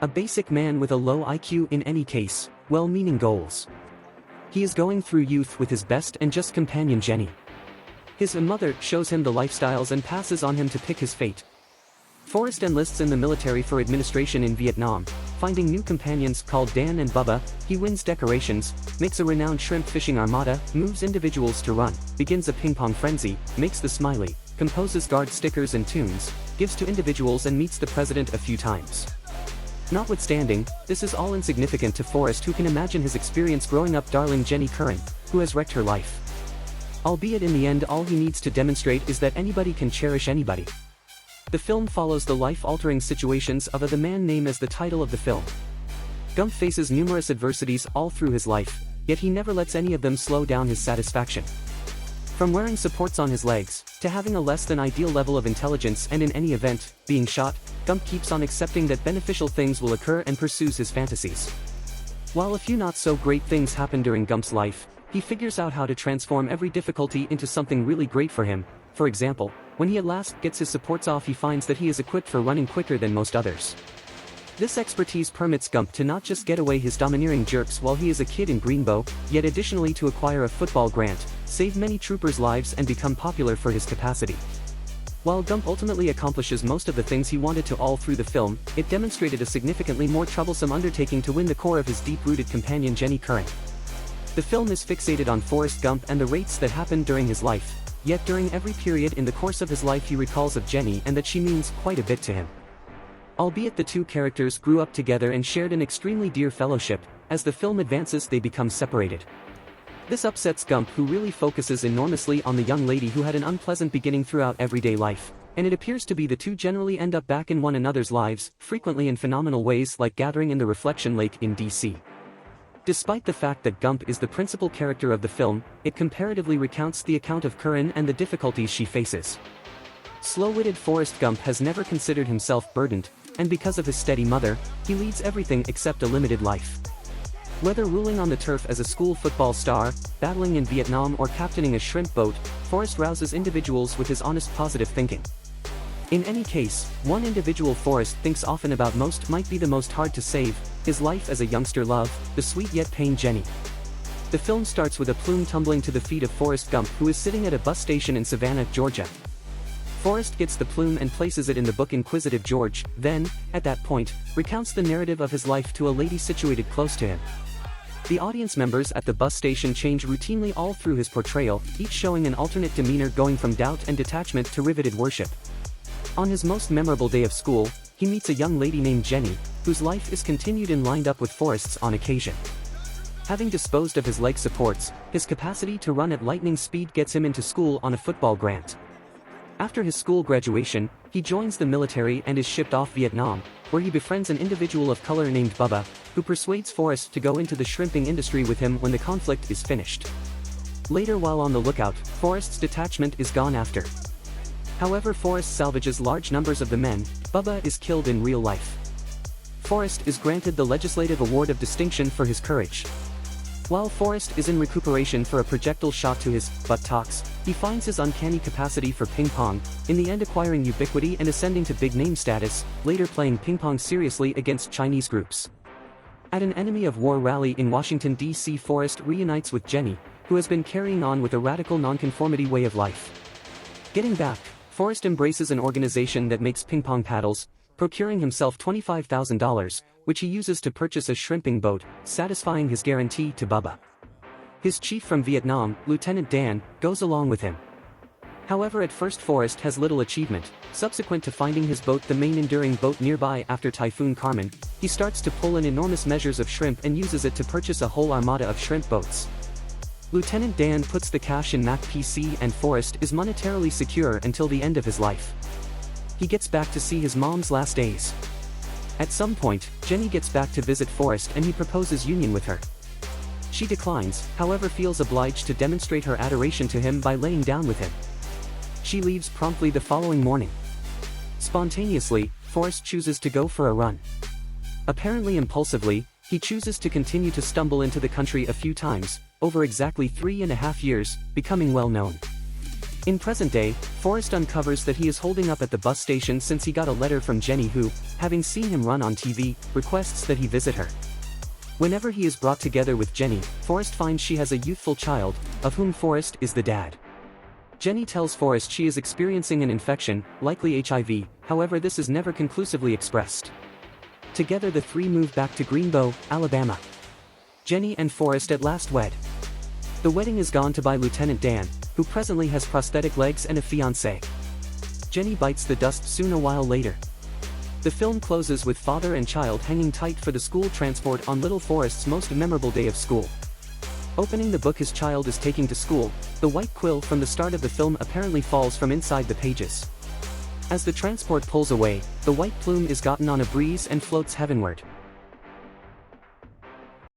A basic man with a low IQ in any case, well-meaning goals. He is going through youth with his best and just companion Jenny. His mother shows him the lifestyles and passes on him to pick his fate. Forrest enlists in the military for administration in Vietnam, finding new companions called Dan and Bubba. He wins decorations, makes a renowned shrimp fishing armada, moves individuals to run, begins a ping-pong frenzy, makes the smiley, composes guard stickers and tunes, gives to individuals and meets the president a few times. Notwithstanding, this is all insignificant to Forrest, who can imagine his experience growing up darling Jenny Curran, who has wrecked her life. Albeit in the end all he needs to demonstrate is that anybody can cherish anybody. The film follows the life-altering situations of the man named as the title of the film. Gump faces numerous adversities all through his life, yet he never lets any of them slow down his satisfaction. From wearing supports on his legs, to having a less than ideal level of intelligence and in any event, being shot, Gump keeps on accepting that beneficial things will occur and pursues his fantasies. While a few not-so-great things happen during Gump's life, he figures out how to transform every difficulty into something really great for him. For example, when he at last gets his supports off, he finds that he is equipped for running quicker than most others. This expertise permits Gump to not just get away his domineering jerks while he is a kid in Greenbow, yet additionally to acquire a football grant, save many troopers' lives and become popular for his capacity. While Gump ultimately accomplishes most of the things he wanted to all through the film, it demonstrated a significantly more troublesome undertaking to win the core of his deep-rooted companion Jenny Curran. The film is fixated on Forrest Gump and the rates that happened during his life, yet during every period in the course of his life he recalls of Jenny and that she means quite a bit to him. Albeit the two characters grew up together and shared an extremely dear fellowship, as the film advances they become separated. This upsets Gump, who really focuses enormously on the young lady who had an unpleasant beginning throughout everyday life, and it appears to be the two generally end up back in one another's lives, frequently in phenomenal ways like gathering in the Reflection Lake in DC. Despite the fact that Gump is the principal character of the film, it comparatively recounts the account of Curran and the difficulties she faces. Slow-witted Forrest Gump has never considered himself burdened, and because of his steady mother, he leads everything except a limited life. Whether ruling on the turf as a school football star, battling in Vietnam or captaining a shrimp boat, Forrest rouses individuals with his honest positive thinking. In any case, one individual Forrest thinks often about most might be the most hard to save, his life as a youngster love, the sweet yet pained Jenny. The film starts with a plume tumbling to the feet of Forrest Gump, who is sitting at a bus station in Savannah, Georgia. Forrest gets the plume and places it in the book Inquisitive George, then, at that point, recounts the narrative of his life to a lady situated close to him. The audience members at the bus station change routinely all through his portrayal, each showing an alternate demeanor going from doubt and detachment to riveted worship. On his most memorable day of school, he meets a young lady named Jenny, whose life is continued and lined up with Forrest's on occasion. Having disposed of his leg supports, his capacity to run at lightning speed gets him into school on a football grant. After his school graduation, he joins the military and is shipped off Vietnam, where he befriends an individual of color named Bubba, who persuades Forrest to go into the shrimping industry with him when the conflict is finished. Later, while on the lookout, Forrest's detachment is gone after. However, Forrest salvages large numbers of the men. Bubba is killed in real life. Forrest is granted the Legislative Award of Distinction for his courage. While Forrest is in recuperation for a projectile shot to his buttocks, he finds his uncanny capacity for ping pong, in the end acquiring ubiquity and ascending to big name status, later playing ping pong seriously against Chinese groups. At an enemy of war rally in Washington, D.C., Forrest reunites with Jenny, who has been carrying on with a radical nonconformity way of life. Getting back, Forrest embraces an organization that makes ping pong paddles, procuring himself $25,000, which he uses to purchase a shrimping boat, satisfying his guarantee to Bubba. His chief from Vietnam, Lieutenant Dan, goes along with him. However, at first Forrest has little achievement. Subsequent to finding his boat, the main enduring boat nearby after Typhoon Carmen, he starts to pull in enormous measures of shrimp and uses it to purchase a whole armada of shrimp boats. Lieutenant Dan puts the cash in Mac PC and Forrest is monetarily secure until the end of his life. He gets back to see his mom's last days. At some point, Jenny gets back to visit Forrest and he proposes union with her. She declines, however feels obliged to demonstrate her adoration to him by laying down with him. She leaves promptly the following morning. Spontaneously, Forrest chooses to go for a run. Apparently impulsively, he chooses to continue to stumble into the country a few times, over exactly 3.5 years, becoming well known. In present day, Forrest uncovers that he is holding up at the bus station since he got a letter from Jenny who, having seen him run on TV, requests that he visit her. Whenever he is brought together with Jenny, Forrest finds she has a youthful child, of whom Forrest is the dad. Jenny tells Forrest she is experiencing an infection, likely HIV, however this is never conclusively expressed. Together the three move back to Greenbow, Alabama. Jenny and Forrest at last wed. The wedding is gone to by Lieutenant Dan, who presently has prosthetic legs and a fiancée. Jenny bites the dust soon a while later. The film closes with father and child hanging tight for the school transport on little Forrest's most memorable day of school. Opening the book his child is taking to school, the white quill from the start of the film apparently falls from inside the pages. As the transport pulls away, the white plume is gotten on a breeze and floats heavenward.